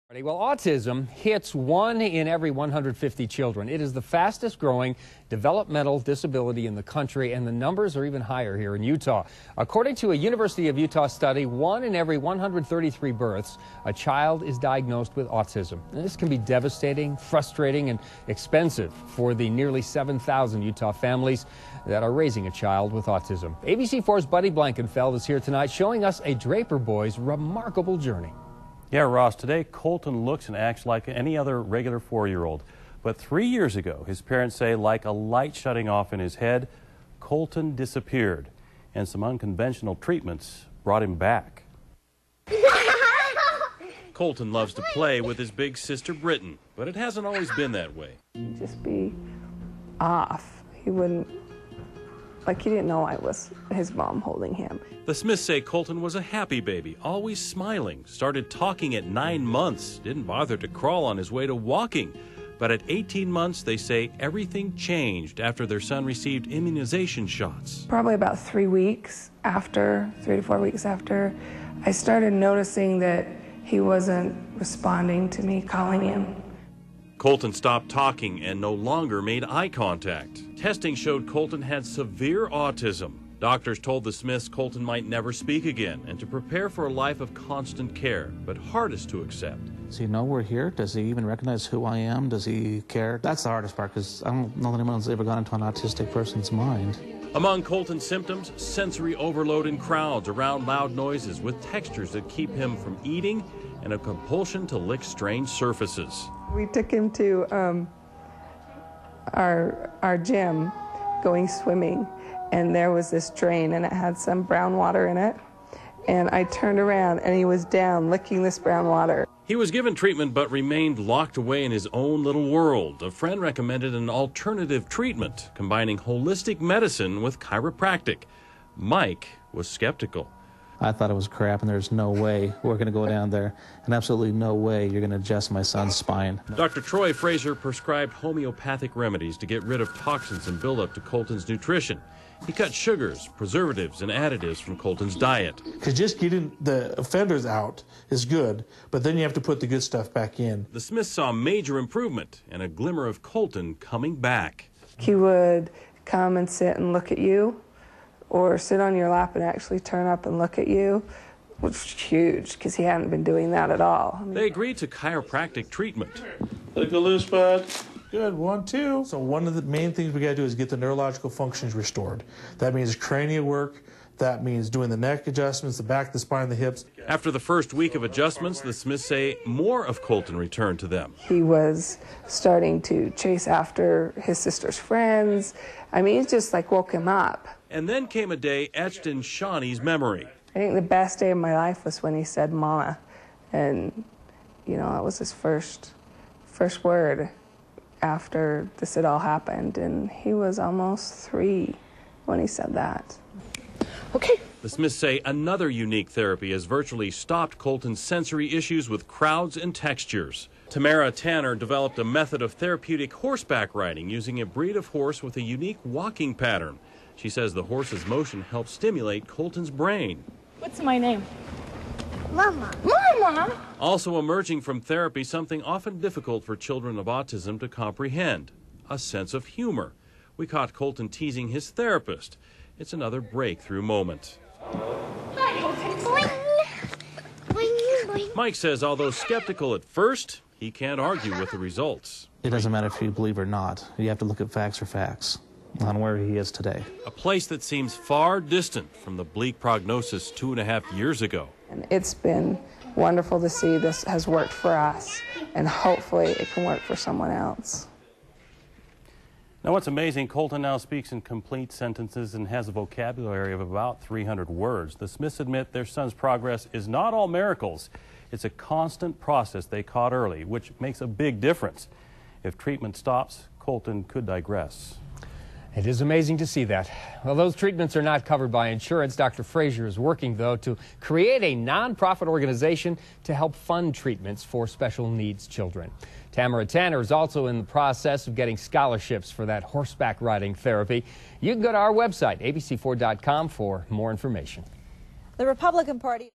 Well, autism hits 1 in every 150 children. It is the fastest growing developmental disability in the country, and the numbers are even higher here in Utah. According to a University of Utah study, 1 in every 133 births, a child is diagnosed with autism. And this can be devastating, frustrating, and expensive for the nearly 7,000 Utah families that are raising a child with autism. ABC4's Buddy Blankenfeld is here tonight showing us a Draper boy's remarkable journey. Yeah, Ross, today Colton looks and acts like any other regular 4-year-old. But 3 years ago, his parents say, like a light shutting off in his head, Colton disappeared, and some unconventional treatments brought him back. Colton loves to play with his big sister Britton, but it hasn't always been that way. He'd just be off. He wouldn't, like he didn't know I was his mom holding him. The Smiths say Colton was a happy baby, always smiling, started talking at 9 months, didn't bother to crawl on his way to walking. But at 18 months, they say everything changed after their son received immunization shots. Probably about 3 weeks after, 3 to 4 weeks after, I started noticing that he wasn't responding to me calling him. Colton stopped talking and no longer made eye contact. Testing showed Colton had severe autism. Doctors told the Smiths Colton might never speak again and to prepare for a life of constant care, but hardest to accept. Does he know we're here? Does he even recognize who I am? Does he care? That's the hardest part, because I don't know that anyone's ever gone into an autistic person's mind. Among Colton's symptoms, sensory overload in crowds, around loud noises, with textures that keep him from eating, and a compulsion to lick strange surfaces. We took him to our gym, going swimming, and there was this drain, and it had some brown water in it. And I turned around, and he was down licking this brown water. He was given treatment but remained locked away in his own little world. A friend recommended an alternative treatment, combining holistic medicine with chiropractic. Mike was skeptical. I thought it was crap, and there's no way we're going to go down there, and absolutely no way you're going to adjust my son's spine. Dr. Troy Fraser prescribed homeopathic remedies to get rid of toxins and build up to Colton's nutrition. He cut sugars, preservatives, and additives from Colton's diet. Because just getting the offenders out is good, but then you have to put the good stuff back in. The Smiths saw major improvement and a glimmer of Colton coming back. He would come and sit and look at you, or sit on your lap and actually turn up and look at you, which was huge because he hadn't been doing that at all. They agreed to chiropractic treatment. Let it go loose, bud. Good, 1, 2. So one of the main things we got to do is get the neurological functions restored. That means cranial work. That means doing the neck adjustments, the back, the spine, the hips. After the first week of adjustments, the Smiths say more of Colton returned to them. He was starting to chase after his sister's friends. I mean, it just like woke him up. And then came a day etched in Shawnee's memory. I think the best day of my life was when he said "Mama," and you know, that was his first word after this had all happened, and he was almost 3 when he said that. Okay. The Smiths say another unique therapy has virtually stopped Colton's sensory issues with crowds and textures. Tamara Tanner developed a method of therapeutic horseback riding using a breed of horse with a unique walking pattern. She says the horse's motion helps stimulate Colton's brain. What's my name? Mama. Mama! Also emerging from therapy, something often difficult for children of autism to comprehend, a sense of humor. We caught Colton teasing his therapist. It's another breakthrough moment. Hi, Colton. Boing. Boing, boing. Mike says although skeptical at first, he can't argue with the results. It doesn't matter if you believe or not. You have to look at facts or facts on where he is today. A place that seems far distant from the bleak prognosis 2.5 years ago. And it's been wonderful to see this has worked for us, and hopefully it can work for someone else. Now what's amazing, Colton now speaks in complete sentences and has a vocabulary of about 300 words. The Smiths admit their son's progress is not all miracles. It's a constant process they caught early, which makes a big difference. If treatment stops, Colton could digress. It is amazing to see that. Well, those treatments are not covered by insurance. Dr. Fraser is working, though, to create a nonprofit organization to help fund treatments for special needs children. Tamara Tanner is also in the process of getting scholarships for that horseback riding therapy. You can go to our website, abc4.com, for more information. The Republican Party